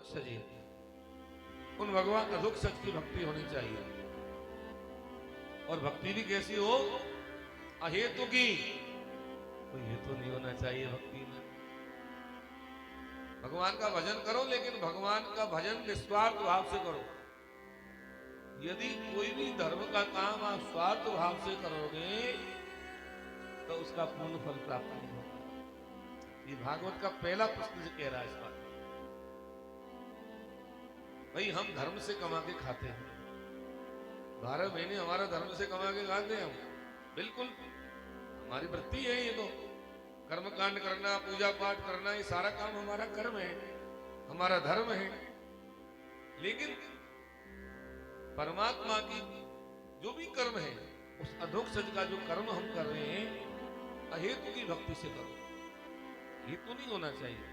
सजी, उन भगवान अधोक सच की भक्ति होनी चाहिए। और भक्ति भी कैसी हो? अहेतु की, कोई हेतु नहीं होना चाहिए भक्ति में। भगवान का भजन करो, लेकिन भगवान का भजन निस्वार्थ भाव से करो। यदि कोई भी धर्म का काम आप स्वार्थ भाव से करोगे तो उसका पूर्ण फल प्राप्त नहीं होगा। ये भागवत का पहला प्रश्न से कह रहा है इस बात। भाई हम धर्म से कमा के खाते हैं, 12 महीने हमारा धर्म से कमा के खाते हैं हम, बिल्कुल हमारी वृत्ति है ये तो। कर्म कांड करना, पूजा पाठ करना, ये सारा काम हमारा कर्म है, हमारा धर्म है। लेकिन परमात्मा की जो भी कर्म है, उस अधोक सज का जो कर्म हम कर रहे हैं, अहेतु की भक्ति से करो। हेतु नहीं होना चाहिए।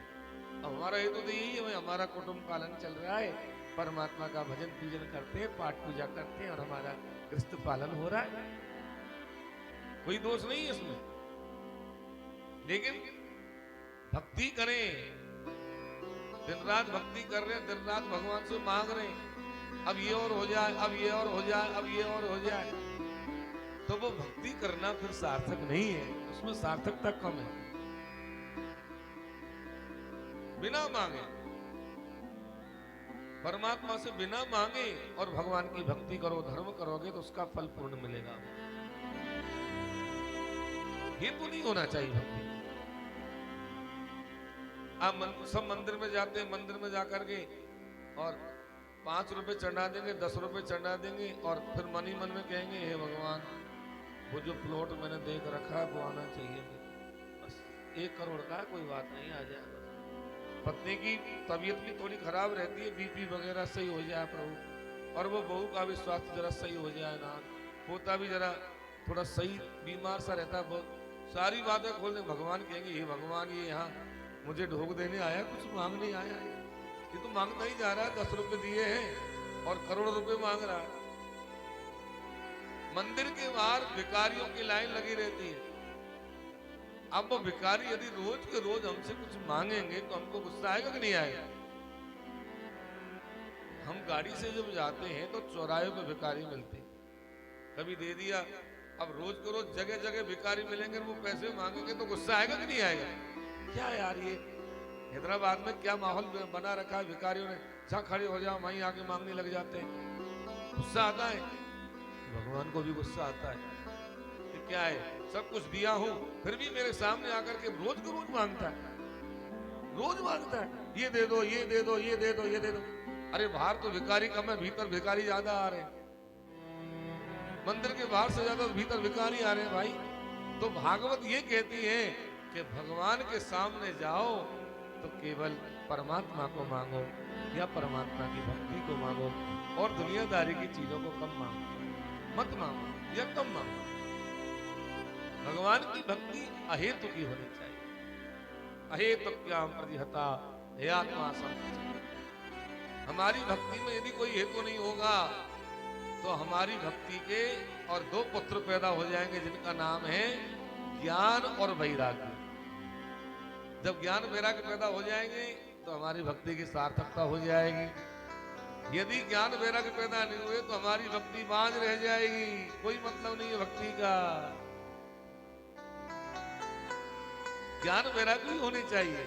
अब हमारा हेतु तो यही है, हमारा कुटुंब पालन चल रहा है, परमात्मा का भजन पूजन करते हैं, पाठ पूजा करते हैं और हमारा गृहस्थ पालन हो रहा है, कोई दोष नहीं है इसमें। लेकिन भक्ति करें, दिन रात भक्ति कर रहे हैं, दिन रात भगवान से मांग रहे हैं, अब ये और हो जाए, अब ये और हो जाए, अब ये और हो जाए, तो वो भक्ति करना फिर सार्थक नहीं है, उसमें सार्थकता कम है। बिना मांगे, परमात्मा से बिना मांगे और भगवान की भक्ति करो, धर्म करोगे तो उसका फल पूर्ण मिलेगा। हेतु नहीं होना चाहिए भक्ति। आप सब मंदिर में जाते हैं, मंदिर में जाकर के और 5 रुपए चढ़ा देंगे, 10 रुपए चढ़ा देंगे और फिर मन ही मन में कहेंगे, हे भगवान वो जो प्लॉट मैंने देख रखा है वो आना चाहिए, बस 1 करोड़ का, कोई बात नहीं, आ जाए। पत्नी की तबीयत भी थोड़ी खराब रहती है, बीपी वगैरह सही हो जाए प्रभु, और वो बहू का भी स्वास्थ्य जरा सही हो जाए ना, पोता भी जरा थोड़ा सही बीमार सा रहता है, सारी बातें खोल दें। भगवान कहेंगे, हे भगवान ये यहाँ मुझे ढोक देने आया, कुछ मांगने आया है, ये तो मांगता ही जा रहा है, 10 रुपए दिए हैं और करोड़ रुपए मांग रहा है। मंदिर के बाहर भिखारियों की लाइन लगी रहती है। अब वो भिखारी यदि रोज के रोज हमसे कुछ मांगेंगे तो हमको गुस्सा आएगा कि नहीं आएगा? हम गाड़ी से जब जाते हैं तो चौराहे पे भिखारी मिलते हैं, कभी दे दिया। अब रोज को रोज जगह जगह भिखारी मिलेंगे, वो पैसे मांगेंगे तो गुस्सा आएगा कि नहीं आएगा? क्या यार, ये हैदराबाद में क्या माहौल बना रखा है, भिखारियों ने, जहां खड़े हो जाओ वहीं आके मांगने लग जाते हैं। गुस्सा आता है, भगवान को भी गुस्सा आता है कि क्या है, सब कुछ दिया हूं फिर भी मेरे सामने आकर के रोज को रोज मांगता है, रोज मांगता है, ये दे दो, ये दे दो, ये दे दो, ये दे दो। अरे बाहर तो भिखारी कम है, भीतर भिखारी ज्यादा आ रहे हैं। मंदिर के बाहर से ज्यादा भीतर भिखारी आ रहे हैं भाई। तो भागवत ये कहती है कि भगवान के सामने जाओ तो केवल परमात्मा को मांगो या परमात्मा की भक्ति को मांगो, और दुनियादारी की चीजों को कम मांगो, मत मांगो या कम मांगो। भगवान की भक्ति अहेतु की होनी चाहिए। अहेतुक्याम प्रतिहता हेयात्मा संपत्ति। हमारी भक्ति में यदि कोई हेतु नहीं होगा तो हमारी भक्ति के और 2 पुत्र पैदा हो जाएंगे, जिनका नाम है ज्ञान और वैराग्य। जब ज्ञान वैराग्य पैदा हो जाएंगे तो हमारी भक्ति की सार्थकता हो जाएगी। यदि ज्ञान वैराग्य पैदा नहीं हुए तो हमारी भक्ति बांझ रह जाएगी, कोई मतलब नहीं है भक्ति का। ज्ञान वैराग्य भी होनी चाहिए,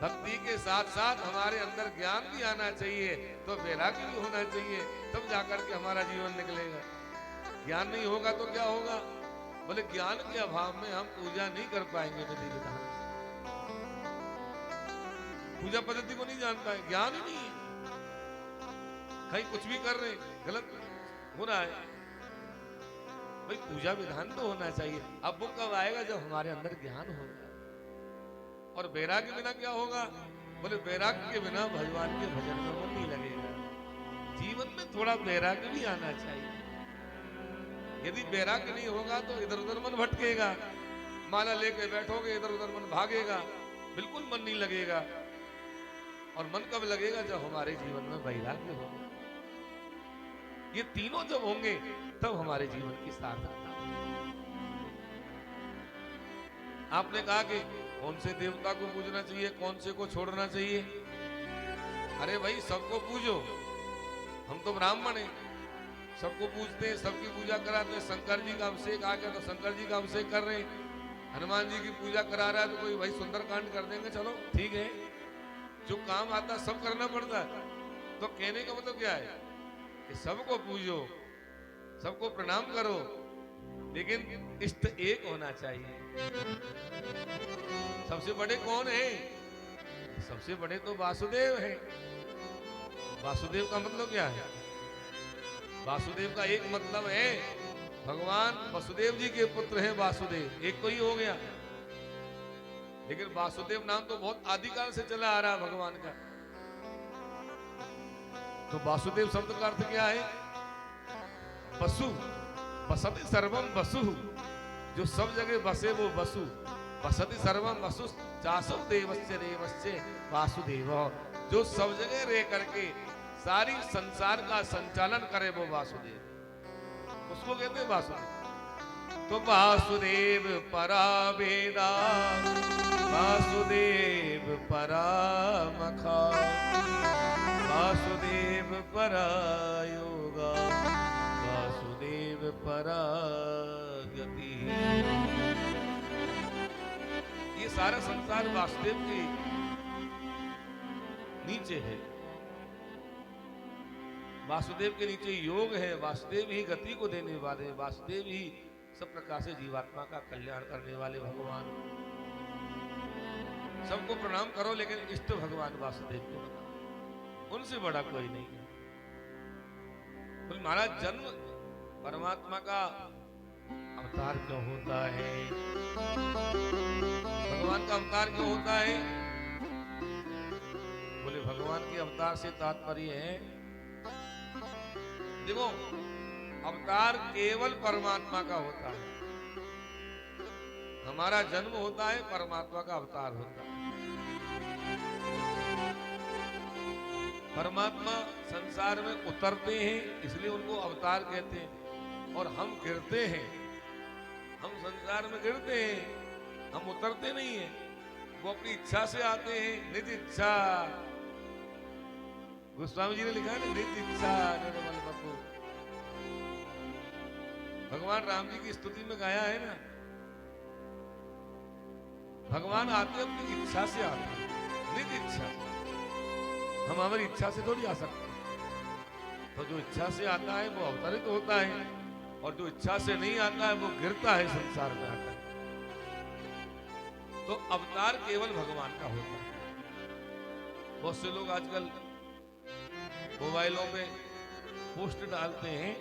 भक्ति के साथ साथ हमारे अंदर ज्ञान भी आना चाहिए, तो वैराग्य भी होना चाहिए, तब जाकर के हमारा जीवन निकलेगा। ज्ञान नहीं होगा तो क्या होगा? बोले ज्ञान के अभाव में हम पूजा नहीं कर पाएंगे विधि विधान से। पूजा पद्धति को नहीं जान पाए, ज्ञान ही नहीं है, कहीं कुछ भी कर रहे गलत हो रहा है। भाई पूजा विधान तो होना चाहिए। अब वो कब आएगा? जब हमारे अंदर ज्ञान होगा। और वैराग्य बिना क्या होगा? बोले वैराग्य के बिना भगवान के भजन में मन नहीं लगेगा। जीवन में थोड़ा वैराग्य भी आना चाहिए। यदि वैराग्य नहीं होगा तो इधर उधर मन भटकेगा, माला लेके बैठोगे इधर उधर मन भागेगा, बिल्कुल मन नहीं लगेगा। और मन कब लगेगा? जब हमारे जीवन में वैराग्य होगा। ये तीनों जब होंगे तब हमारे जीवन की सार्थकता होगी। आपने कहा कि कौन से देवता को पूजना चाहिए, कौन से को छोड़ना चाहिए? अरे भाई सबको पूजो, हम तो ब्राह्मण हैं, सबको पूजते हैं, सबकी पूजा कराते हैं। शंकर जी का अभिषेक आ गया तो शंकर जी का अभिषेक कर रहे हैं, हनुमान जी की पूजा करा रहा है तो कोई भाई सुंदरकांड कर देंगे, चलो ठीक है, जो काम आता है सब करना पड़ता है। तो कहने का मतलब क्या है कि सबको पूजो, सबको प्रणाम करो, लेकिन इष्ट एक होना चाहिए। सबसे बड़े कौन है? सबसे बड़े तो वासुदेव हैं। वासुदेव का मतलब क्या है? वासुदेव का एक मतलब है भगवान वसुदेव जी के पुत्र हैं वासुदेव, एक तो ही हो गया। लेकिन वासुदेव नाम तो बहुत आदिकाल से चला आ रहा है भगवान का। तो वासुदेव शब्द का अर्थ क्या है? वसु, बसति सर्वम वसु, जो सब जगह बसे वो वसु। बसति सर्वम वसु चासु देवस्य देवस्य वासुदेव, जो सब जगह रह करके सारी संसार का संचालन करे वो वासुदेव, उसको कहते हैं वासुदेव। तो वासुदेव परा वेदा, वासुदेव परा मखा, वासुदेव परा योगा, वासुदेव परा गति। ये सारा संसार वासुदेव के नीचे है, वासुदेव के नीचे योग है, वासुदेव ही गति को देने वाले, वासुदेव ही सब प्रकार से जीवात्मा का कल्याण करने वाले भगवान। सबको प्रणाम करो, लेकिन इष्ट भगवान वासुदेव को बनाओ, उनसे बड़ा कोई नहीं है। तो महाराज जन्म परमात्मा का अवतार क्यों होता है? भगवान का अवतार क्यों होता है? बोले भगवान के अवतार से तात्पर्य है, देखो अवतार केवल परमात्मा का होता है। हमारा जन्म होता है, परमात्मा का अवतार होता है। परमात्मा संसार में उतरते हैं इसलिए उनको अवतार कहते हैं, और हम गिरते हैं, हम संसार में गिरते हैं, हम उतरते नहीं हैं। वो अपनी इच्छा से आते हैं, निज इच्छा। गोस्वामी जी ने लिखा है ना, निज इच्छा निर्मल बपू। भगवान राम जी की स्तुति में गाया है ना, भगवान आते अपनी इच्छा से आते हैं, निज इच्छा। हम हमारी इच्छा से थोड़ी आ सकते हैं। तो जो इच्छा से आता है वो अवतरित होता है, और जो इच्छा से नहीं आता है वो गिरता है, संसार में आता है। तो अवतार केवल भगवान का होता है। बहुत से लोग आजकल मोबाइलों पे पोस्ट डालते हैं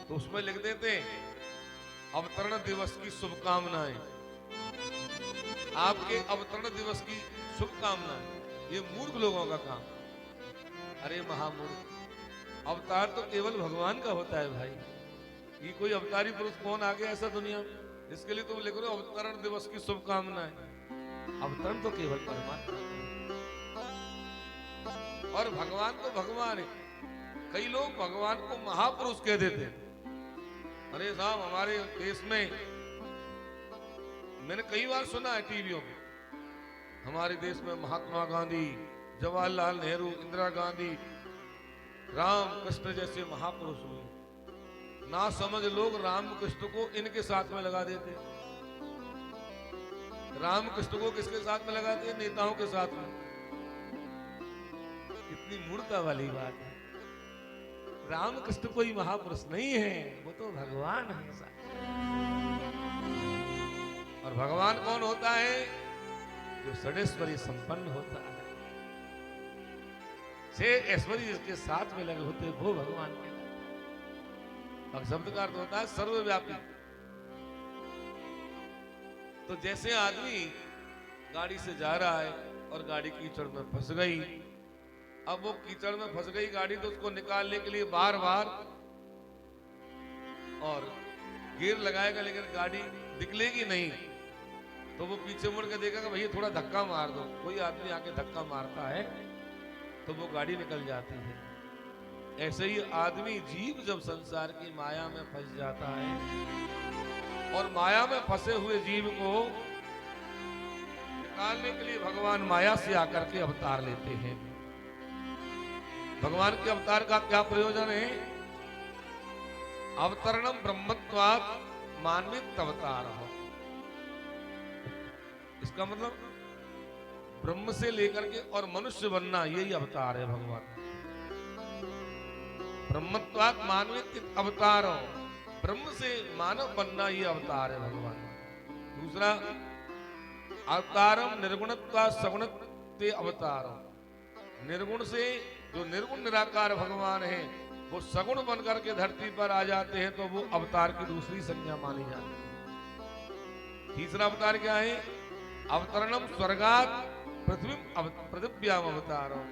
तो उसमें लिख देते हैं अवतरण दिवस की शुभकामनाएं, आपके अवतरण दिवस की शुभकामनाएं। ये मूर्ख लोगों का काम। अरे महामूर्ख, अवतार तो केवल भगवान का होता है भाई। ये कोई अवतारी पुरुष कौन आ गया ऐसा दुनिया में, इसके लिए तुम लिख रहे हो अवतरण दिवस की शुभकामनाएं। अवतरण तो केवल परमात्मा, और भगवान तो भगवान है। कई लोग भगवान को महापुरुष कह देते हैं। अरे साहब, हमारे देश में मैंने कई बार सुना है टीवियों में, हमारे देश में महात्मा गांधी, जवाहरलाल नेहरू, इंदिरा गांधी, राम कृष्ण जैसे महापुरुष हुए। ना समझ लोग राम कृष्ण को इनके साथ में लगा देते। राम कृष्ण को किसके साथ में लगाते हैं? नेताओं के साथ में। कितनी मूर्खता वाली बात है। राम कृष्ण कोई महापुरुष नहीं है, वो तो भगवान है। और भगवान कौन होता है? जो षडेश्वरी संपन्न होता है, छह ऐश्वर्य जिसके साथ में लगे होते वो भगवान के। और शब्द का अर्थ होता है सर्वव्यापी। तो जैसे आदमी गाड़ी से जा रहा है और गाड़ी कीचड़ में फंस गई, अब वो कीचड़ में फंस गई गाड़ी, तो उसको निकालने के लिए बार बार और गियर लगाएगा, लेकिन गाड़ी निकलेगी नहीं। तो वो पीछे मुड़ के देखेगा, भैया थोड़ा धक्का मार दो। कोई आदमी आके धक्का मारता है तो वो गाड़ी निकल जाती है। ऐसे ही आदमी जीव जब संसार की माया में फंस जाता है, और माया में फंसे हुए जीव को निकालने के लिए भगवान माया से आकर के अवतार लेते हैं। भगवान के अवतार का क्या प्रयोजन है? अवतरणम ब्रह्मत्वात् मानवित अवतार। इसका मतलब ब्रह्म से लेकर के और मनुष्य बनना, यही अवतार है भगवान। ब्रह्मत्वात् मानवित अवतार, ब्रह्म से मानव बनना ये अवतार है भगवान। दूसरा, अवतारम निर्गुणत्वा सगुणत्वे अवतारम। निर्गुण से, जो निर्गुण निराकार भगवान है, वो सगुण बनकर के धरती पर आ जाते हैं, तो वो अवतार की दूसरी संज्ञा मानी जाती है। तीसरा अवतार क्या है? अवतरणम स्वर्गात पृथ्व्याम अवतारम।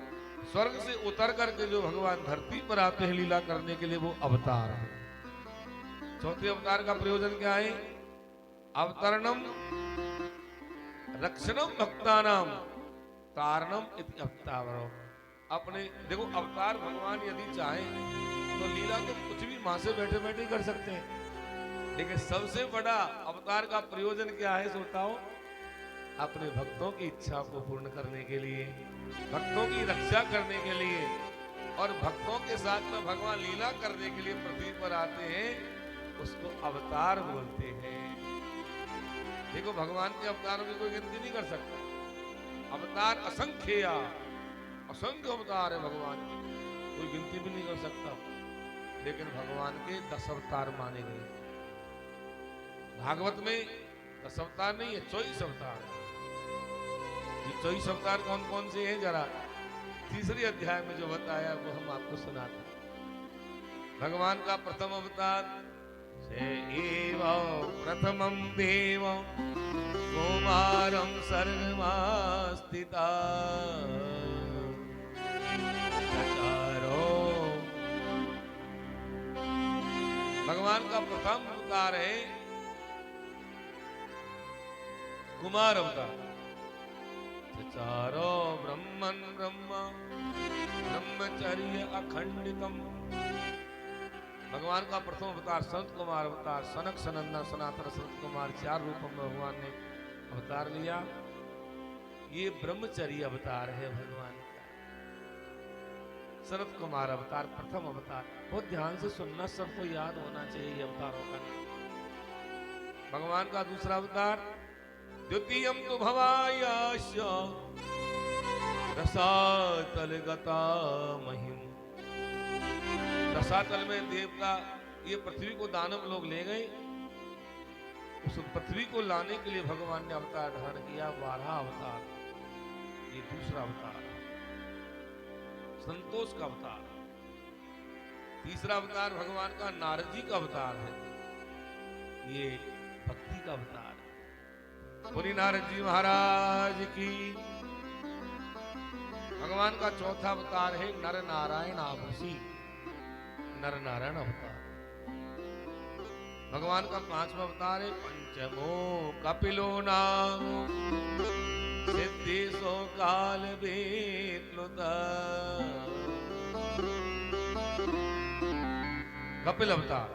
स्वर्ग से उतर करके जो भगवान धरती पर आते हैं लीला करने के लिए, वो अवतार है। चौथे अवतार का प्रयोजन क्या है? अवतरणम रक्षणम भक्तानाम तारणम इति अवतारो। अपने देखो, अवतार भगवान यदि चाहे तो लीला तो कुछ भी मां से बैठे बैठे कर सकते हैं, लेकिन सबसे बड़ा अवतार का प्रयोजन क्या है सोताओ? अपने भक्तों की इच्छा को पूर्ण करने के लिए, भक्तों की रक्षा करने के लिए, और भक्तों के साथ में भगवान लीला करने के लिए पृथ्वी पर आते हैं, उसको अवतार बोलते हैं। देखो, भगवान के अवतारों की कोई गिनती नहीं कर सकता। अवतार असंख्य, असंख्य अवतार है भगवान के, कोई गिनती भी नहीं कर सकता। लेकिन भगवान के 10 अवतार माने गए। भागवत में 10 अवतार नहीं है, 24 अवतार है। ये 24 अवतार कौन कौन से हैं? जरा तीसरे अध्याय में जो बताया वो हम आपको सुनाते हैं। भगवान का प्रथम अवतार से एव प्रथमं देव कौमारं सर्गमास्थिता चचारो। भगवान का प्रथम अवतार है कुमार अवतार। चचारो ब्रह्मन् ब्रह्म ब्रह्मचर्य अखंडितम। भगवान का प्रथम अवतार सनत कुमार अवतार, सनक सनंदन सनातन सनत कुमार, 4 रूपों में भगवान ने अवतार लिया। ये ब्रह्मचर्य अवतार है भगवान का। सनत कुमार अवतार प्रथम अवतार, बहुत ध्यान से सुनना, सबको याद होना चाहिए अवतारों का नाम। भगवान का दूसरा अवतार द्वितीयम तो भवायाश्च रसातल गता महिम। रसातल में देवता, ये पृथ्वी को दानव लोग ले गए, उस पृथ्वी को लाने के लिए भगवान ने अवतार धारण किया, 12 अवतार। ये दूसरा अवतार संतोष का अवतार। तीसरा अवतार भगवान का नारद जी का अवतार है, ये भक्ति का अवतार है। बोली नारद जी महाराज की। भगवान का चौथा अवतार है नर नारायण आवसी, नर नारायण अवतार। भगवान का 5वां अवतार है पंचमो कपिलो नाम सिद्धेशो काल वेत्नुता। कपिल अवतार,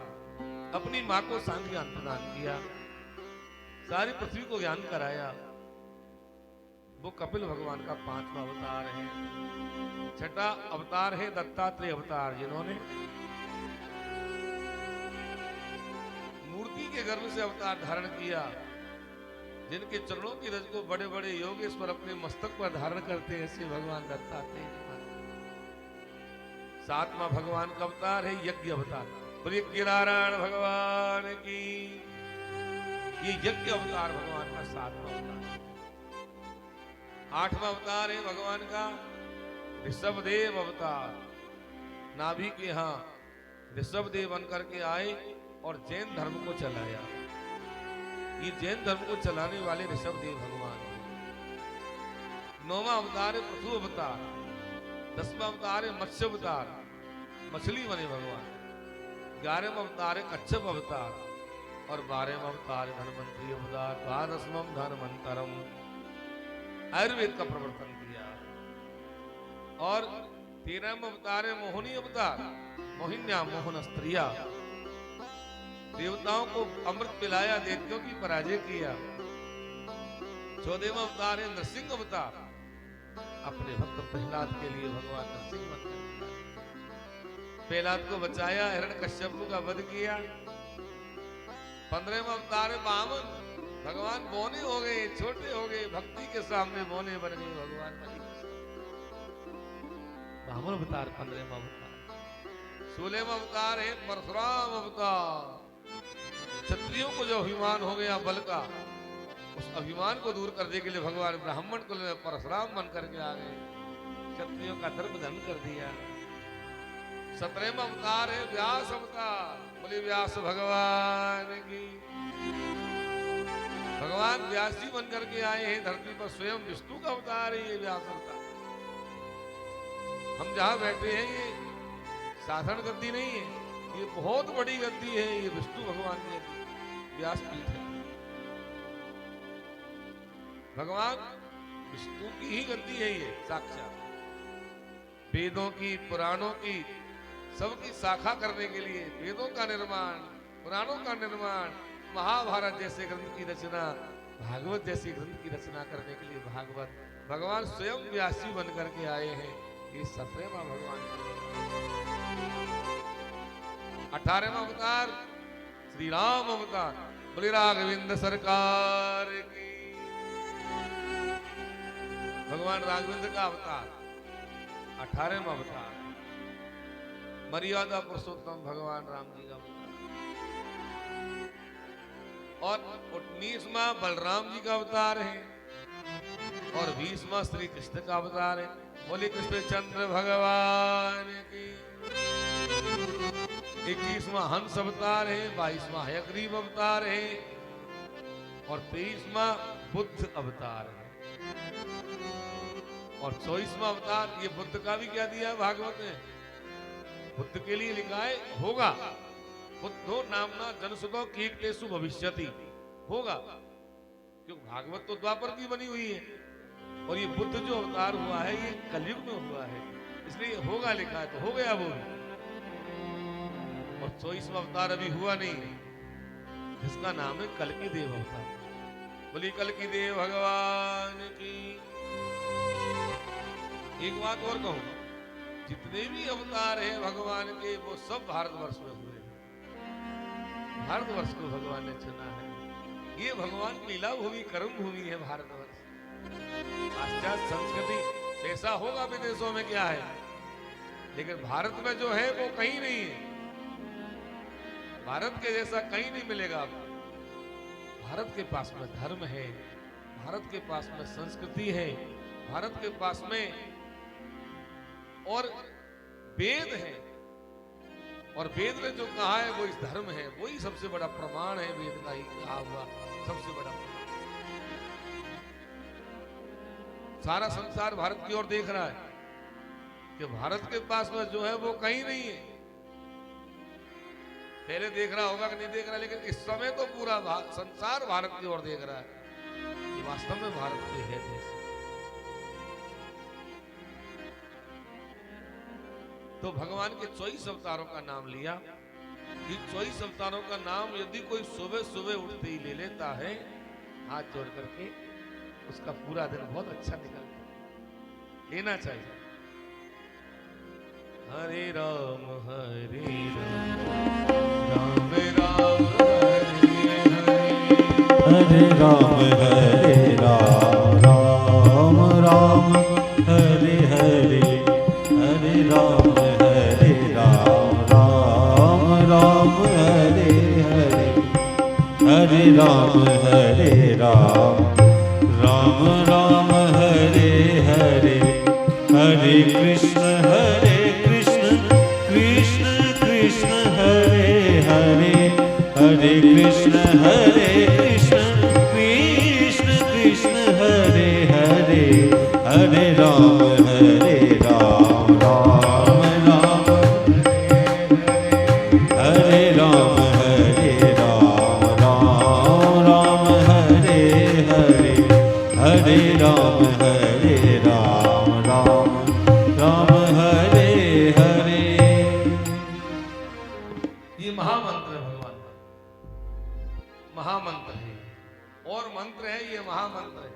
अपनी मां को सांख्य ज्ञान प्रदान किया, सारी पृथ्वी को ज्ञान कराया, वो कपिल भगवान का 5वां अवतार है। छठा अवतार है दत्तात्रेय अवतार, जिन्होंने मूर्ति के गर्भ से अवतार धारण किया, जिनके चरणों की रज को बड़े बड़े योगेश्वर अपने मस्तक पर धारण करते हैं, ऐसे भगवान दत्तात्रेय। 7वां भगवान का अवतार है यज्ञ अवतार। बोलिए नारायण भगवान की। ये यज्ञ अवतार भगवान का 7वां अवतार। 8वां अवतार है भगवान का ऋषभदेव अवतार। नाभि के यहां ऋषभदेव बनकर के आए और जैन धर्म को चलाया। ये जैन धर्म को चलाने वाले ऋषभदेव भगवान। 9वां अवतार है पृथु अवतार। 10वां अवतार है मत्स्य अवतार, मछली बने भगवान। 11वां अवतार है कच्छप अवतार और 12वां अवतार है धनवंतरी अवतार। 12वां धनवंतरम, आयुर्वेद का प्रवर्तन किया। और 13वां अवतार है मोहिनी अवतार, मोहिन्या मोहन स्त्रिया। देवताओं को अमृत पिलाया, दैत्यों की पराजय किया। 14वां अवतार है नरसिंह अवतार, अपने भक्त प्रहलाद के लिए भगवान नरसिंह अवतार। प्रहलाद को बचाया, हिरण्यकश्यप का वध किया। 15वें अवतार है वामन, भगवान बौने हो गए, छोटे हो गए, भक्ति के सामने बौने बन गए भगवान। वामन अवतार 15वें अवतार। 16वें अवतार है परशुराम अवतार। क्षत्रियों को जो अभिमान हो गया बल का, उस अभिमान को दूर करने के लिए भगवान ब्राह्मण कुल में परशुराम बन करके आ गए, क्षत्रियों का धर्म धन कर दिया। 17वें अवतार है व्यास अवतार। बोले व्यास भगवान की। भगवान व्यास जी बन करके आए हैं धरती पर, स्वयं विष्णु का अवतार है ये व्यास अवतार। हम जहां बैठे हैं ये साधारण गद्दी नहीं है, ये बहुत बड़ी गद्दी है, ये विष्णु भगवान की व्यासपीठ है। भगवान विष्णु की ही गद्दी है ये साक्षात। वेदों की, पुराणों की, सबकी शाखा करने के लिए वेदों का निर्माण, पुराणों का निर्माण, महाभारत जैसे ग्रंथ की रचना, भागवत जैसी ग्रंथ की रचना करने के लिए भागवत भगवान स्वयं व्यासी बन करके आए हैं। ये 17वां भगवान। 18वां अवतार श्री राम अवतार। बोले राघवेंद्र सरकार की। भगवान राघवेंद्र का अवतार 18वां अवतार। मर्यादा पुरुषोत्तम भगवान राम जी का अवतार। और 19वां बलराम जी का अवतार है और 20वां श्री कृष्ण का अवतार है। बोले कृष्ण चंद्र भगवान की। 21वां हंस अवतार है, 22वां हयग्रीव अवतार है और 23वां बुद्ध अवतार है। और 24वां अवतार ये बुद्ध का भी क्या दिया भागवत में, बुद्ध के लिए लिखा है होगा। बुद्धो नामना जनसुतो कीर्तेषु भविष्यति। होगा, क्योंकि भागवत तो द्वापर की बनी हुई है और ये बुद्ध जो अवतार हुआ है ये कलयुग में हुआ है, इसलिए होगा लिखा है, तो हो गया वो। और 24वां अवतार अभी हुआ नहीं है, जिसका नाम है कल्कि देव अवतार। बोली कल्कि देव भगवान की। एक बात और कहूं, जितने भी अवतार हैं भगवान के वो सब भारतवर्ष में हुए हैं। भारतवर्ष को भगवान ने चुना है। ये भगवान की लीला भूमि, कर्म भूमि है भारतवर्ष। पाश्चात्य संस्कृति ऐसा होगा विदेशों में क्या है, लेकिन भारत में जो है वो कहीं नहीं है। भारत के जैसा कहीं नहीं मिलेगा आपको। भारत के पास में धर्म है, भारत के पास में संस्कृति है, भारत के पास में और वेद है। और वेद ने जो कहा है वो इस धर्म है, वही सबसे बड़ा प्रमाण है। वेद का ही कहा हुआ सबसे बड़ा प्रमाण। सारा संसार भारत की ओर देख रहा है कि भारत के पास में जो है वो कहीं नहीं है। पहले देख रहा होगा कि नहीं देख रहा, लेकिन इस समय तो पूरा संसार भारत की ओर देख रहा है कि वास्तव में भारत के है देश। तो भगवान के 24 अवतारों का नाम लिया। ये 24 अवतारों का नाम यदि कोई सुबह सुबह उठते ही ले लेता है हाथ जोड़ करके, उसका पूरा दिन बहुत अच्छा निकलता है। लेना चाहिए। हरे राम राम राम हरे राम, हरे राम राम राम हरे हरे, हरे राम हरे राम राम राम हरे हरे, हरे राम हरे राम राम राम हरे हरे, हरे कृष्ण कृष्ण कृष्ण हरे हरे, हरे कृष्ण कृष्ण कृष्ण हरे हरे, हरे राम राम राम हरे राम, हरे राम राम राम हरे हरे, हरे राम राम राम हरे हरे। ये महामंत्र है भगवान का, महामंत्र है और मंत्र है, ये महामंत्र है।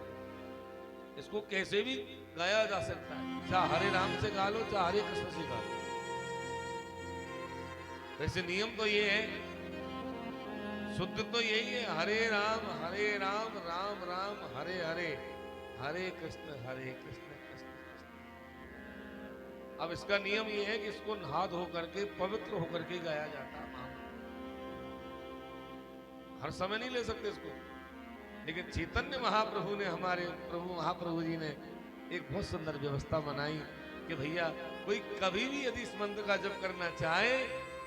इसको कैसे भी गाया जा सकता है, चाहे हरे राम से गा लो, चाहे हरे कृष्ण से गा लो। वैसे नियम तो ये है, शुद्ध तो यही है, हरे राम राम राम हरे हरे, हरे कृष्ण कृष्ण कृष्ण। अब इसका नियम ये है कि इसको नहा धो करके पवित्र होकर के गाया जाता है। हर समय नहीं ले सकते इसको, लेकिन चैतन्य महाप्रभु ने, हमारे प्रभु महाप्रभु जी ने एक बहुत सुंदर व्यवस्था बनाई कि भैया कोई कभी भी यदि इस मंत्र का जप करना चाहे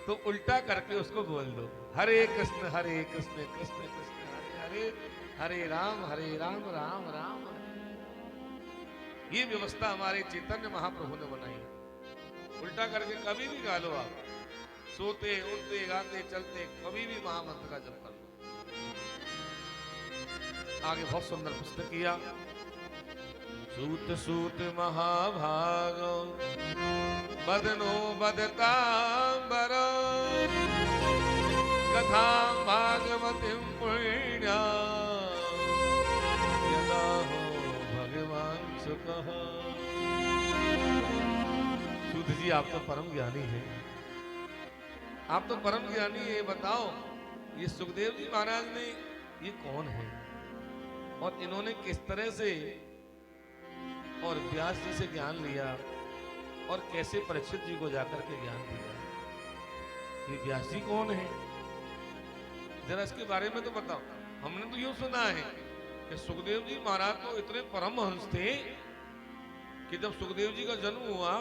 तो उल्टा करके उसको बोल दो, हरे कृष्ण कृष्ण कृष्ण हरे हरे, हरे राम राम राम हरे। ये व्यवस्था हमारे चैतन्य महाप्रभु ने बनाई। उल्टा करके कभी भी गा लो आप, सोते उठते गाते चलते कभी भी महामंत्र का जप कर लो। आगे बहुत सुंदर पुस्तक किया, सूत सूत महाभाग बदनो बदतांबर कथा भागवती पुण्या यदा हो भगवान सुखः। सूत जी आप तो परम ज्ञानी हैं, आप तो परम ज्ञानी है, बताओ ये सुखदेव जी महाराज ने ये कौन है और इन्होंने किस तरह से और व्यास जी से ज्ञान लिया और कैसे परीक्षित जी को जाकर के ज्ञान दिया। ये व्यास जी कौन है, जरा इसके बारे में तो बताओ। हमने तो यूं सुना है कि सुखदेव जी महाराज तो इतने परमहंस थे कि जब सुखदेव जी का जन्म हुआ,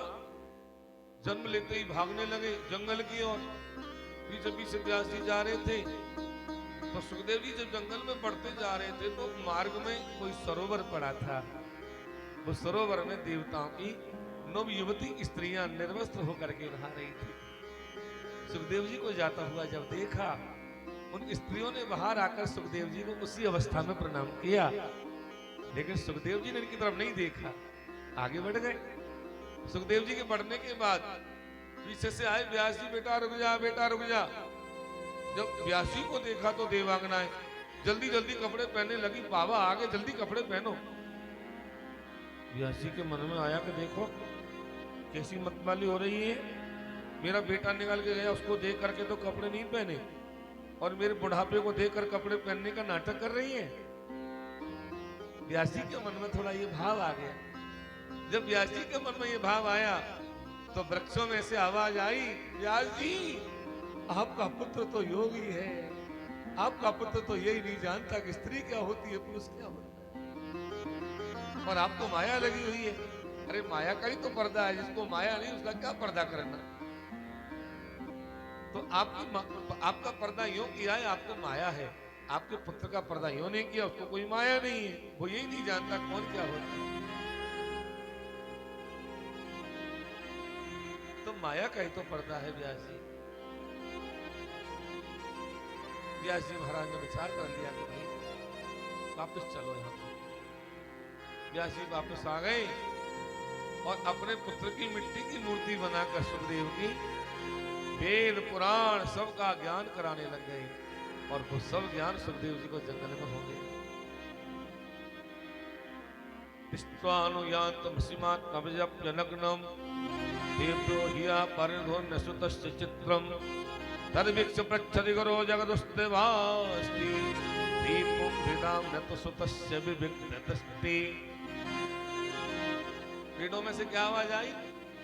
जन्म लेते ही भागने लगे जंगल की ओर। पीछे पीछे व्यास जी जा रहे थे, तो सुखदेव जी जब जंगल में बढ़ते जा रहे थे तो मार्ग में कोई सरोवर पड़ा था। वो सरोवर में देवताओं की नव युवती स्त्रियां निर्वस्त्र होकर के नहा रही थी। सुखदेव जी को जाता हुआ जब देखा, उन स्त्रियों ने बाहर आकर सुखदेव जी को उसी अवस्था में प्रणाम किया, लेकिन सुखदेव जी ने इनकी तरफ नहीं देखा, आगे बढ़ गए। सुखदेव जी के बढ़ने के बाद पीछे से आए व्यास जी, बेटा रुक जा, बेटा रुक जा। जब व्यास जी को देखा तो देवांगनाएं जल्दी जल्दी कपड़े पहनने लगी, बाबा आगे जल्दी कपड़े पहनो। व्यास जी के मन में आया कि देखो कैसी मतवाली हो रही है, मेरा बेटा निकल के गया, उसको देख करके तो कपड़े नहीं पहने और मेरे बुढ़ापे को देखकर कपड़े पहनने का नाटक कर रही है। व्यास जी के मन में थोड़ा ये भाव आ गया। जब व्यास जी के मन में ये भाव आया तो वृक्षों में से आवाज आई, व्यास जी आपका पुत्र तो योगी है, आपका पुत्र तो यही नहीं जानता कि स्त्री क्या होती है, पुरुष क्या होता है, और आपको माया लगी हुई है। अरे माया का ही तो पर्दा है, जिसको माया नहीं उसका क्या पर्दा करना। तो आपका पर्दा यूं किया है, आपको माया है, आपके पुत्र का पर्दा यूं नहीं किया, उसको कोई माया नहीं है, वो यही नहीं जानता कौन क्या होता है। तो माया का ही तो पर्दा है व्यास जी। व्यास जी महाराज ने विचार कर लिया कि भाई वापस चलो यहाँ से। व्यास जी वापस आ गए और अपने पुत्र की मिट्टी की मूर्ति बनाकर सुखदेव की वेद पुराण सबका ज्ञान कराने लग गए, और वो सब ज्ञान सुखदेव जी को जंगल में हो गए। देव्यो हिया परिधो नसुतस्य चित्रम तद्वीक्ष पृच्छति गुरो जगदुस्तेवास्ति दीपं विदाम नतसुतस्य विविक्तदस्ति। वेदों में से क्या आवाज आई?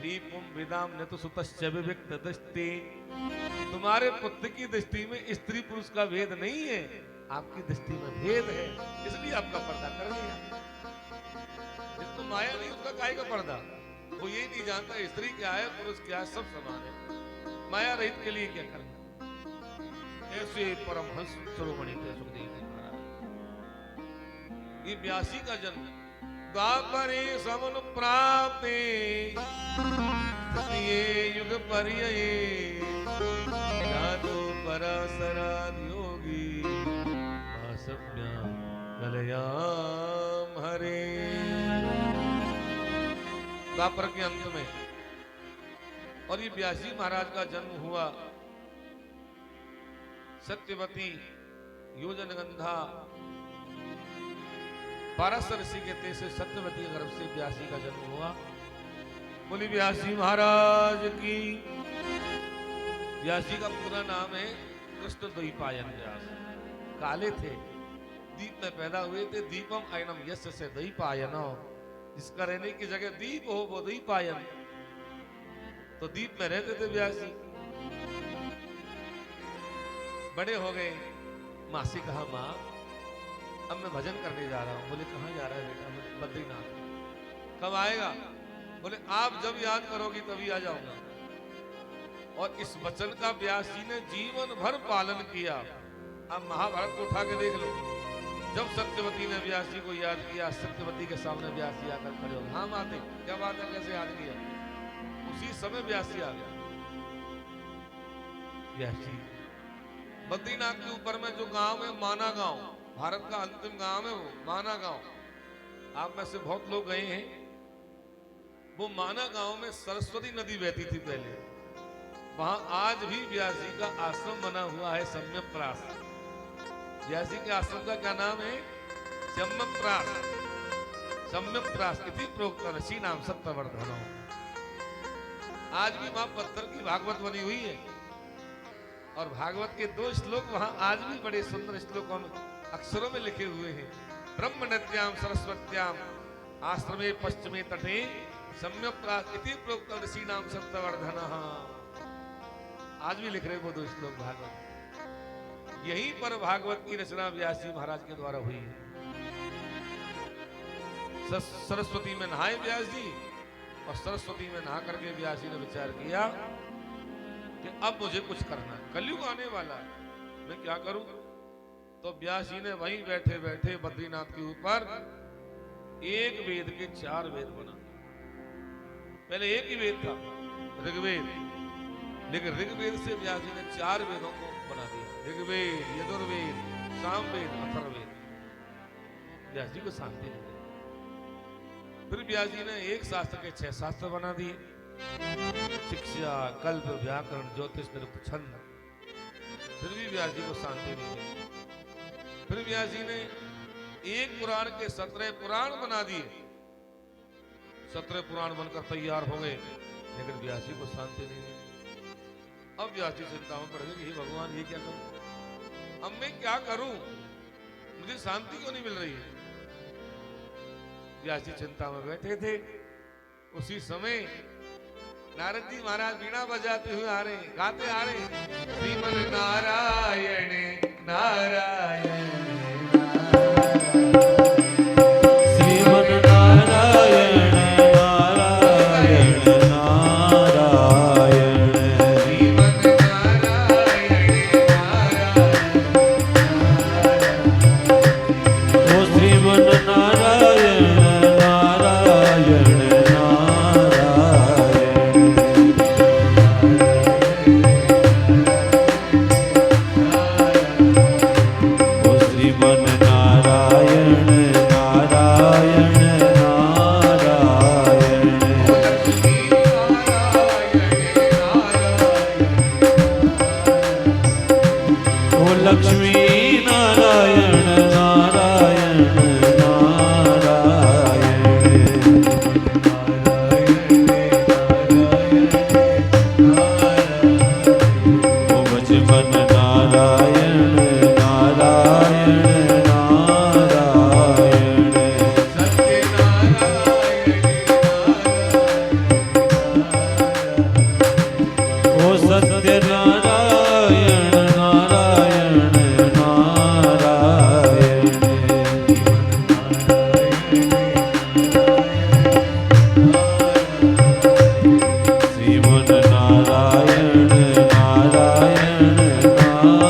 दीपं विदाम नतसुतस्य विविक्तदस्ति। तुम्हारे पुत्र की दृष्टि में स्त्री पुरुष का भेद नहीं है, आपकी दृष्टि में भेद है, इसलिए आपका पर्दा कर दिया। जिसको माया नहीं उसका काहे का पर्दा, वो ये नहीं जानता स्त्री क्या है पुरुष क्या है, सब समान है, माया रहित के लिए क्या करना। ऐसे परमहंस शिरोमणि थे सुखदेव जी महाराज। ये व्यासी का जन्म द्वापरे समन प्राप्ते तृतीये युग पर्यये जातो पराशराद योगी वासव्याम कलयाम हरे। द्वापर के अंत में, और ये व्यासी महाराज का जन्म हुआ सत्यवती योजनगंधा पारस ऋषि के तेज से सत्यवती गर्भ से व्यासी का जन्म हुआ। बोली व्यासी महाराज की। व्यास जी का पूरा नाम है कृष्ण द्वैपायन व्यास। काले थे, दीप में पैदा हुए थे। दीपम अयनम यस्य से द्वैपायनो, जिसका रहने की जगह दीप हो वो द्वैपायन। तो दीप में रहते थे व्यास जी। बड़े हो गए, माँ से कहा माँ अब मैं भजन करने जा रहा हूँ। बोले कहाँ जा रहा है बेटा? बोले बद्रीनाथ। कब आएगा? बोले आप जब याद करोगी तभी आ जाऊंगा। और इस वचन का व्यास जी ने जीवन भर पालन किया। आप महाभारत को उठा के देख लो, जब सत्यवती ने व्यास जी को याद किया, सत्यवती के सामने व्यास जी आकर खड़े हो, हाँ माते क्या बात है, कैसे याद किया? उसी समय व्यास जी आ गया। व्यास जी बद्रीनाथ के ऊपर में जो गांव है माना गांव, भारत का अंतिम गांव है वो माना गांव। आप में से बहुत लोग गए हैं। वो माना गांव में सरस्वती नदी बहती थी पहले। वहां आज भी व्यास जी का आश्रम बना हुआ है, सम्यक्प्रास। व्यास जी के आश्रम का क्या नाम है? सम्यक्प्रास। सम्यक्प्रास इति प्रोक्त ऋषि नाम सत्यवर्धनो। आज भी वहां पत्थर की भागवत बनी हुई है, और भागवत के 2 श्लोक वहां आज भी बड़े सुंदर श्लोकों में अक्षरों में लिखे हुए हैं। ब्रह्म नद्याम सरस्वत्याम आश्रमे पश्चिमे तटे सम्यक्प्रास इति प्रोक्त ऋषि नाम सत्यवर्धनः। आज भी लिख रहे वो 2 श्लोक भागवत। यहीं पर भागवत की रचना व्यास जी महाराज के द्वारा हुई है। सरस्वती में नहाए व्यास जी, और सरस्वती में नहा करके व्यास जी ने विचार किया कि अब मुझे कुछ करना है, कलयुग आने वाला है, मैं क्या करूं? तो व्यास जी ने वहीं बैठे बैठे बद्रीनाथ के ऊपर एक वेद के 4 वेद बना। पहले एक ही वेद था, ऋग्वेद, लेकिन ऋग्वेद से व्यास जी ने 4 वेदों को बना दिया। ऋग्वेद, यजुर्वेद, सामवेद, अथर्ववेद। व्यास जी को शांति मिली। फिर व्यास जी ने एक शास्त्र के 6 शास्त्र बना दिए। शिक्षा, कल्प, व्याकरण, ज्योतिष, निरुक्त, छंद। फिर भी व्यास जी को शांति नहीं मिली। फिर व्यास जी ने एक पुराण के 17 पुराण बना दिए। 17 पुराण बनकर तैयार हो गए, लेकिन व्यास जी को शांति नहीं मिली। अब व्यास जी चिंता में पड़ गए कि हे भगवान ये क्या करूं? अब मैं क्या करूं? मुझे शांति क्यों नहीं मिल रही है? व्यास जी चिंता में बैठे थे। उसी समय नारद जी महाराज बीणा बजाते हुए आ रहे, गाते आ रहे, श्रीमन नारायण नारायण श्रीमन नारायण नारायण नारायण श्रीमन नारायण नारायण। ओ श्रीमन नारायण नारायण लक्ष्मी नारायण नारायण नारायण ओ बचपन नारायण नारायण नारायण सत्य नारायण नारायण। ओ सत्य नारायण नारायण नारायण श्रीमन नारायण नारायण नारायण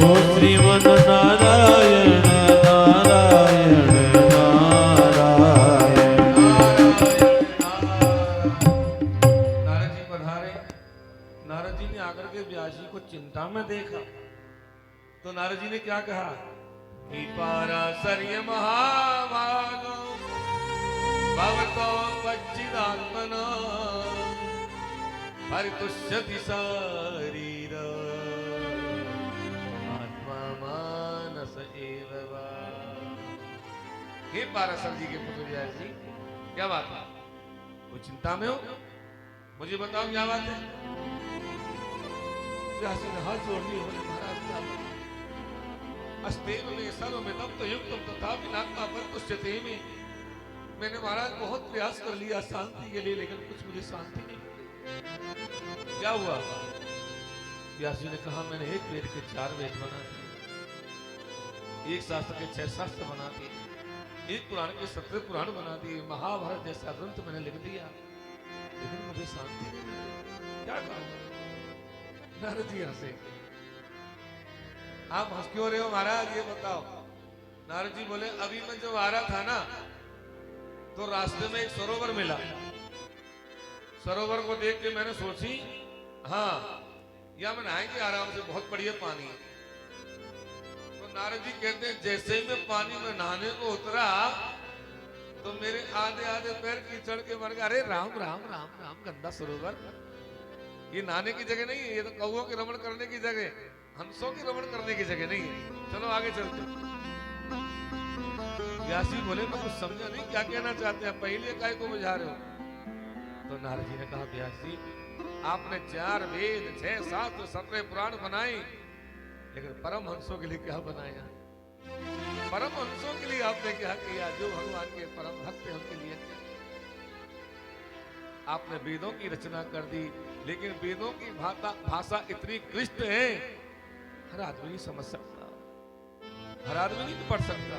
ओ श्रीमन नारायण नारायण नारायण। नारद जी पधारे। नारद जी ने आकर के व्यास जी को चिंता में देखा तो नारद जी ने क्या कहा कि पाराशर्य महाभागो भवतो पच्चिदात्मना परितुष्यति शरीर आत्मा मानस एव वा। हे पाराशर जी के पुत्र व्यास जी, क्या बात है? वो चिंता में हो? मुझे बताओ क्या बात है? व्यास जी ने हाथ जोड़ लिए, बोले महाराज क्या बात? अस्तेन में सर्वमिदं तो युक्तम तथापि नात्मा परितुष्यते में। मैंने महाराज बहुत प्रयास कर लिया शांति के लिए, लेकिन कुछ मुझे शांति नहीं मिली। क्या हुआ? व्यास जी ने कहा मैंने एक वेद के 4 वेद बना दिए, एक शास्त्र के 6 शास्त्र बना दिए, एक पुराण के 17 पुराण बना दिए, महाभारत जैसा ग्रंथ मैंने लिख दिया, लेकिन मुझे शांति नहीं मिली। क्या करूं? नारद जी हंसे। आप हंस क्यों रहे हो महाराज, ये बताओ। नारद जी बोले अभी मैं जब आ रहा था ना तो रास्ते में एक सरोवर मिला। सरोवर को देख के मैंने सोची हाँ या मैं नहाएंगे आराम से, बहुत बढ़िया पानी है। तो नारद जी कहते हैं जैसे ही मैं पानी में नहाने को उतरा तो मेरे आधे आधे पैर कीचड़ के मर गए। अरे राम राम राम राम, गंदा सरोवर, ये नहाने की जगह नहीं है, ये तो कौओं के रमण करने की जगह, हंसों की रमण करने की जगह नहीं है। चलो आगे चलते। व्यास जी बोले मैं कुछ समझा नहीं, क्या कहना चाहते हैं, पहले काय को बुझा रहे हो? तो नारद जी ने कहा व्यास जी आपने 4 वेद 6 शास्त्र 17 पुराण बनाए, लेकिन परम हंसों के लिए क्या बनाया? परम हंसों के लिए आपने क्या किया? जो भगवान के परम भक्त हैं उनके लिए आपने वेदों की रचना कर दी, लेकिन वेदों की भाषा इतनी क्लिष्ट है हर आदमी नहीं समझ सकता, हर आदमी नहीं पढ़ सकता।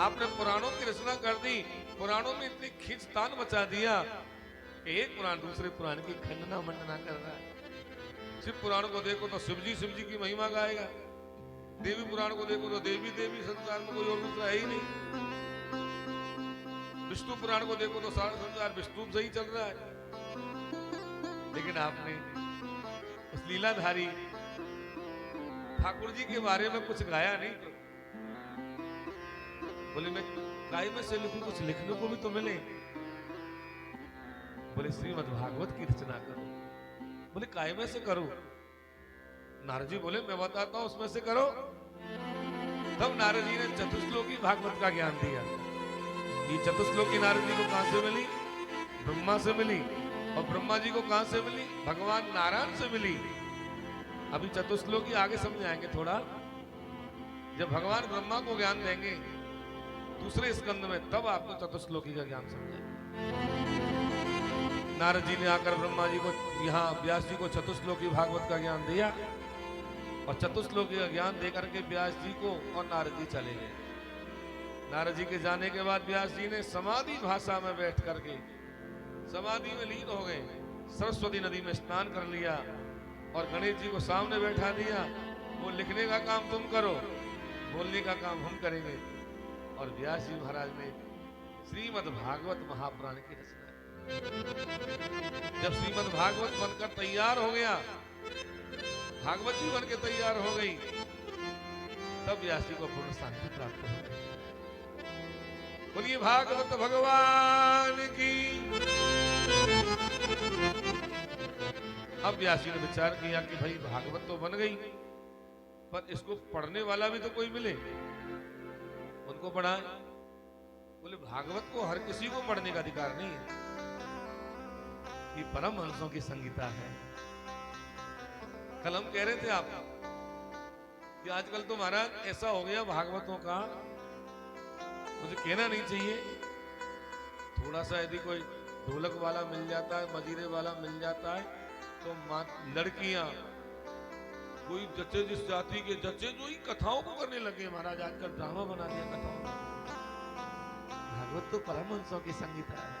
आपने पुराणों की रचना कर दी, पुराणों में इतनी खींचतान मचा दिया कि एक पुराण दूसरे पुराण की खंडना मंडना कर रहा है। शिव पुराण को देखो तो शिव जी की महिमा गाएगा, देवी पुराण को देखो तो देवी संसार में कोई और दूसरा है ही नहीं, विष्णु पुराण को देखो तो सारा संसार विष्णु से ही चल रहा है। लेकिन आपने उस लीलाधारी ठाकुर जी के बारे में कुछ गाया नहीं। बोले मैं काय में से लिखूं, कुछ लिखने को भी तो मिले। बोले श्रीमद् भागवत की रचना करो। बोले काय में से करूं? नारद जी बोले मैं बताता हूं, उसमें से करो। तब नारद जी ने चतुश्लोकी भागवत का ज्ञान दिया। ये चतुश्लोकी नारद जी को कहां से मिली? ब्रह्मा से मिली। और ब्रह्मा जी को कहां से मिली? भगवान नारायण से मिली। अभी चतुश्लोकी आगे समझाएंगे थोड़ा, जब भगवान ब्रह्मा को ज्ञान देंगे दूसरे स्कंद में, तब आपको चतुश्लोकी का ज्ञान समझाएंगे। नारद जी ने आकर ब्रह्मा जी को, यहाँ व्यास जी को चतुश्लोकी भागवत का ज्ञान दिया, और चतुश्लोकी का ज्ञान देकर के व्यास जी को और नारद जी चले गए। नारद जी के जाने के बाद व्यास जी ने समाधि भाषा में बैठ करके समाधि में लीन हो गए, सरस्वती नदी में स्नान कर लिया और गणेश जी को सामने बैठा दिया। वो लिखने का काम तुम करो, बोलने का काम हम करेंगे। और व्यास जी महाराज ने श्रीमद् भागवत महापुराण की रचना। जब श्रीमद् भागवत बनकर तैयार हो गया, भागवत जी बन के तैयार हो गई, तब व्यास जी को पूर्ण शांति प्राप्त हो गई। बोलिए भागवत भगवान की। अब व्यास जी ने विचार किया कि भाई भागवत तो बन गई, पर इसको पढ़ने वाला भी तो कोई मिले, उनको पढ़ाए। बोले भागवत को हर किसी को पढ़ने का अधिकार नहीं है, ये परम हंसों की संगीता है। कल हम कह रहे थे आप कि आजकल तो महाराज ऐसा हो गया भागवतों का, मुझे कहना नहीं चाहिए, थोड़ा सा यदि कोई ढोलक वाला मिल जाता है, मजीरे वाला मिल जाता है, तो लड़कियां कोई जच्चे जिस जाति के जच्चे जो ही कथाओं को करने लगे महाराज, आजकल ड्रामा बना दिया कथाओं का। भागवत तो परमहंसों की संगीता है,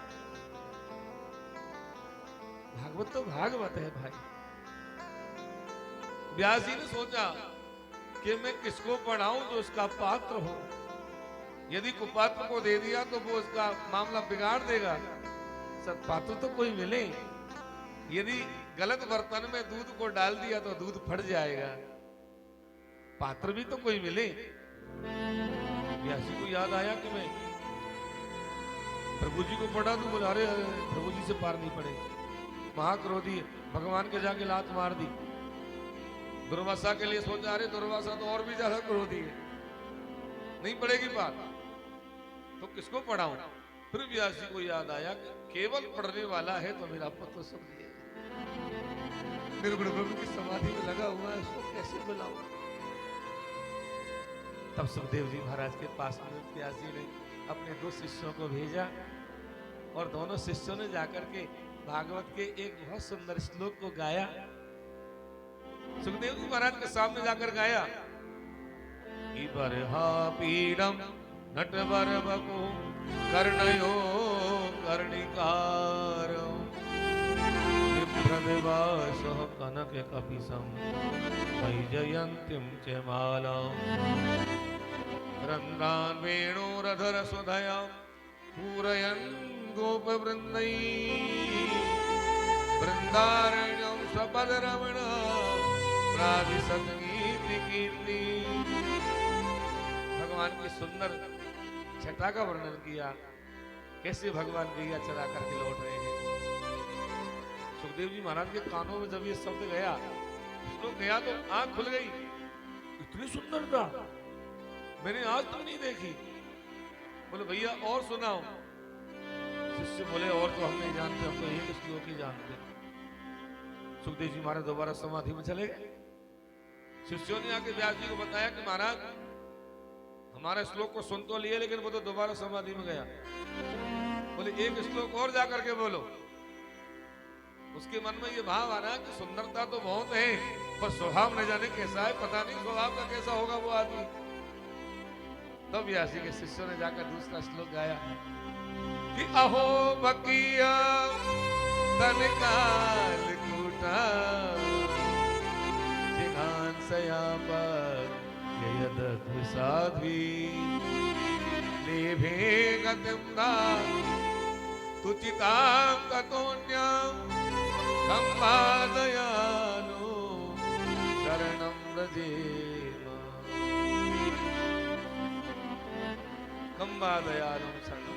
भागवत तो भागवत है भाई। व्यास जी ने सोचा कि मैं किसको पढ़ाऊं जो उसका पात्र हो। यदि कुपात्र को दे दिया तो वो उसका मामला बिगाड़ देगा। सत्पात्र तो कोई मिले। यदि गलत बर्तन में दूध को डाल दिया तो दूध फट जाएगा। पात्र भी तो कोई मिले। व्यास जी को याद आया कि मैं प्रभु जी को पढ़ा दूं। बोला अरे प्रभु जी से पार नहीं पड़ेगा। महाक्रोधी भगवान के जाके लात मार दी। दुर्वासा के लिए सोचा अरे दुर्वासा तो और भी ज्यादा क्रोधी है, नहीं पड़ेगी बात, तो किसको पढ़ाऊं। फिर व्यास जी को याद आया कि केवल पढ़ने वाला है तो मेरा पुत्र समझिए। निर्गुण प्रभु की समाधि में लगा हुआ है, उसको कैसे बुलाऊं। तब सुखदेव जी महाराज के पास में व्यास जी ने अपने 2 शिष्यों को भेजा और दोनों शिष्यों ने जाकर के भागवत के एक बहुत सुंदर श्लोक को गाया। सुखदेव जी महाराज के सामने जाकर गाया, इबरहा पीडम नटवर बको कर्णयो कर्णिकारो विप्रदेवासो कनक कपिसम वैजयन्तीं च मालां रन्ध्रान् वेणोरधर सुधया पूरयन् गोपवृन्दैः वृन्दारण्यं स्वपदरमण प्राविशद्गीति कीर्ति। भगवान की सुंदर छटा का वर्णन किया, कैसे भगवान गैया चरा करके लौट रहे हैं। सुखदेव जी महाराज के कानों में जब ये शब्द गया, श्लोक गया तो आंख खुल गई। इतनी सुंदरता मैंने आज तक नहीं देखी। बोले भैया और सुनाओ। शिष्य बोले और तो हम नहीं जानते, हम तो एक श्लोक ही जानते। सुखदेव जी महाराज दोबारा समाधि में चले गए। शिष्यों ने आके व्यास जी को बताया कि महाराज हमारा श्लोक को सुन तो लिए, लेकिन वो तो दोबारा समाधि में गया। बोले एक श्लोक और जाकर के बोलो। उसके मन में ये भाव आ रहा कि सुंदरता तो बहुत है, पर स्वभाव न जाने कैसा है, पता नहीं स्वभाव का कैसा होगा वो आदमी। तब व्यास जी के शिष्यों ने जाकर दूसरा श्लोक गाया कि अहो बकिया तनकाल कूटा जिघान सयापर यदद्विसाध्वी लेभे गतिम्दा तुचितां ततोन्यां कंपादयानो शरणं व्रजेम। कंपादयानो शरणं व्रजेम।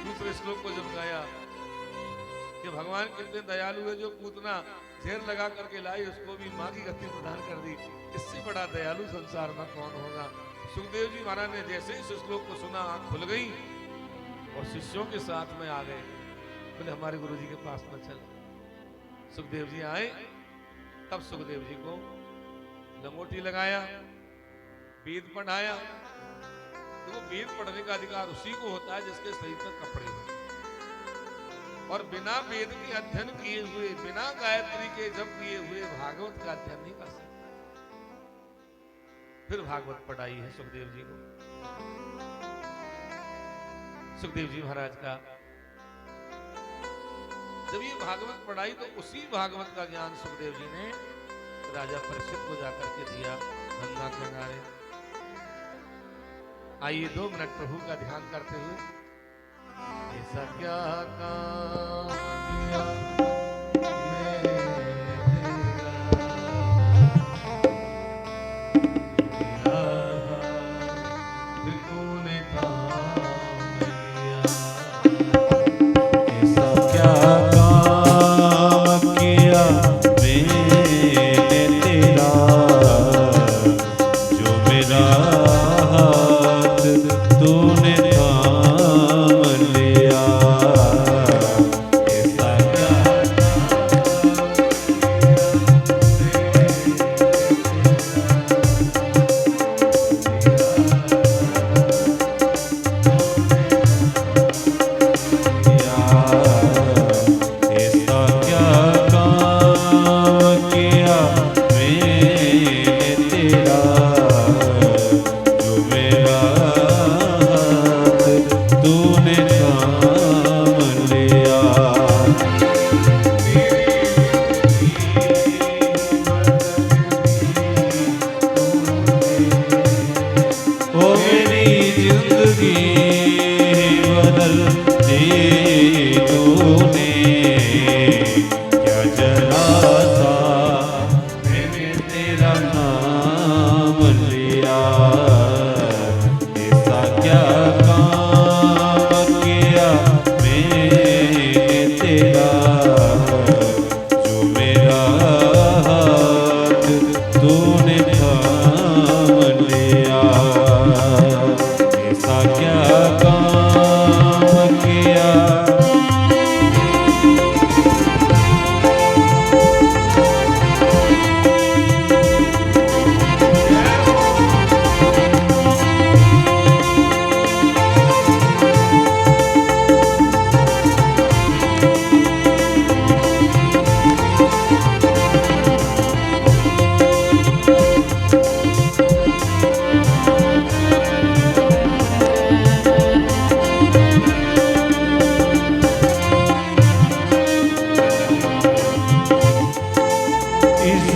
दूसरे श्लोक को जब गाया कि भगवान कितने दयालु है, जो पूतना जेर लगा करके लाई उसको भी मां की गति प्रदान कर दी। इससे बड़ा दयालु संसार में कौन होगा। सुखदेव जी महाराज ने जैसे ही इस श्लोक को सुना, आंख खुल गई और शिष्यों के साथ में आ गए। बोले हमारे गुरु जी के पास में चल। सुखदेव जी आए, तब सुखदेव जी को लंगोटी लगाया, वेद पढ़ाया। देखो वेद पढ़ने का अधिकार उसी को होता है जिसके शरीर पर कपड़े हो। और बिना वेद के अध्ययन किए हुए, बिना गायत्री के जप किए हुए भागवत का अध्ययन नहीं कर सकता। फिर भागवत पढ़ाई है सुखदेव जी को। सुखदेव जी महाराज का जब ये भागवत पढ़ाई तो उसी भागवत का ज्ञान सुखदेव जी ने राजा परीक्षित को जाकर के दिया गंगा किनारे। आइए 2 मिनट प्रभु का ध्यान करते हुए। ऐसा क्या काम किया तूने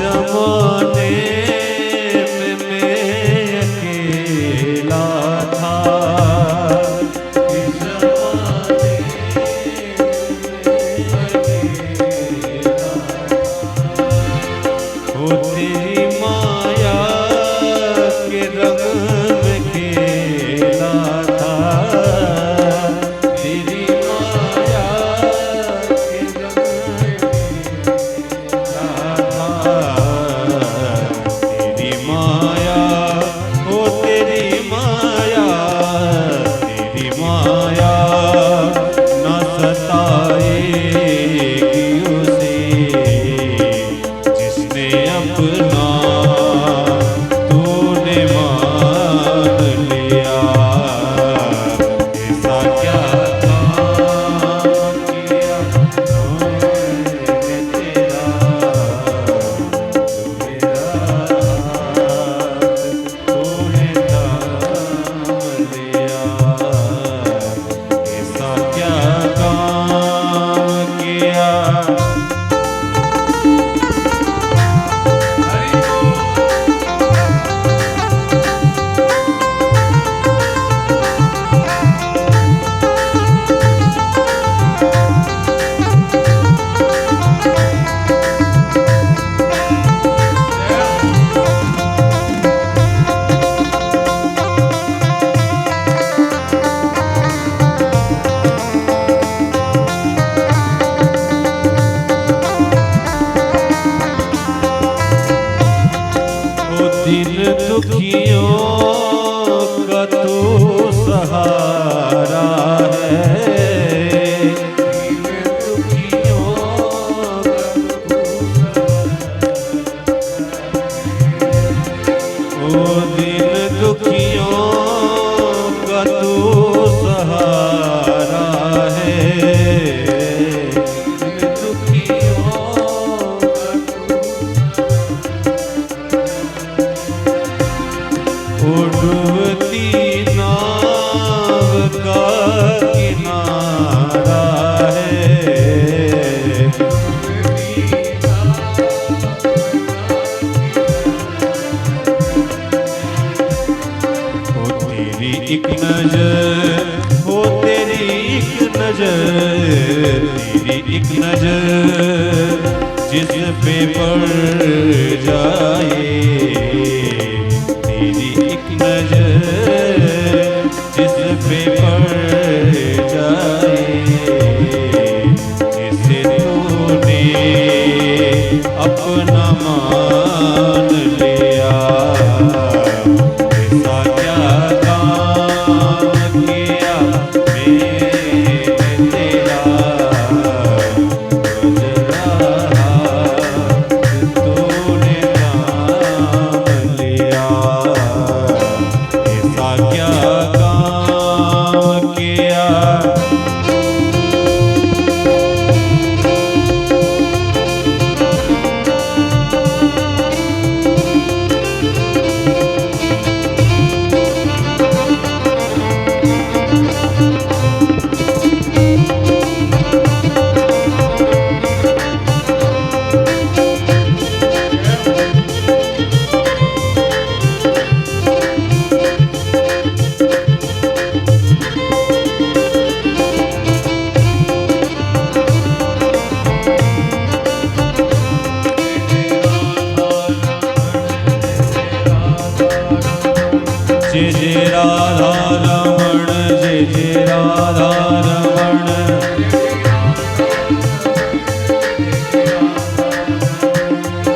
जमाने में मैं अकेला था, इस जमाने में अकेला था। ओ तेरी माया के रंग में खेला था, तेरी माया के रंग में खेला था। तेरी माया, ओ तेरी माया, तेरी माया न सताएगी उसे जिसने अपना तूने मान लिया। ऐसा क्या काम किया तूने तेरा, तू मेरा तूने थाम लिया। ऐसा क्या काम किया। ओ दिन दुखियों का तू सहारा है, दिन दुखियों का तू सहारा। ओ दिन दुखियों का तू सहारा है, दिन दुखियों का तू उड़ती नाव का किनारा है, ओ तेरी एक नजर, ओ तेरी एक नजर, तेरी एक नजर जिस पे पड़ जाए, तेरी एक नजर जिस पे पड़ जाए, जिसे तूने अपना मान लिया। ऐसा क्या काम किया मैंने तेरा, गुजरा तूने थाम लिया। ऐसा क्या काम किया। जय जय राधा रमण, जय जय राधा रमण,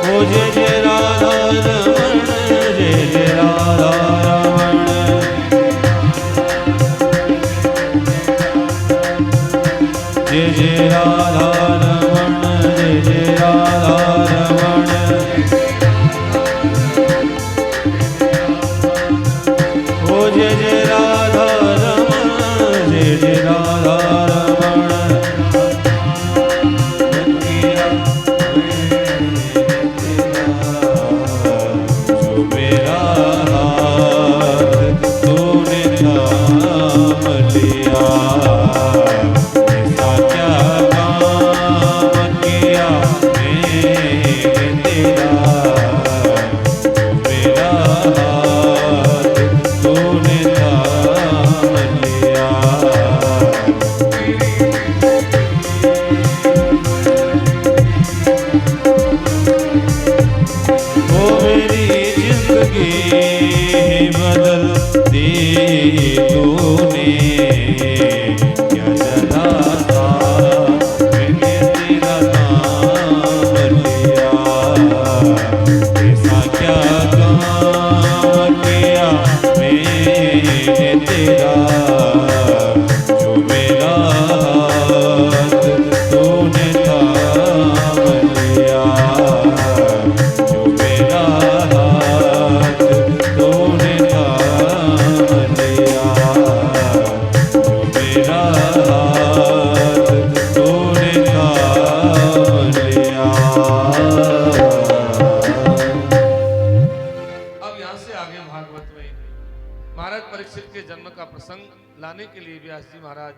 ओ जय जय राधा रमण, जय जय राधा रमण, जय जय राधा रमण, जय जय राधा रमण। ओ जय जय राधा रमण, जय जय राधा रमण। किया मैंने तेरा आगे भागवत में महाराज परीक्षित के जन्म का प्रसंग लाने के लिए व्यास जी महाराज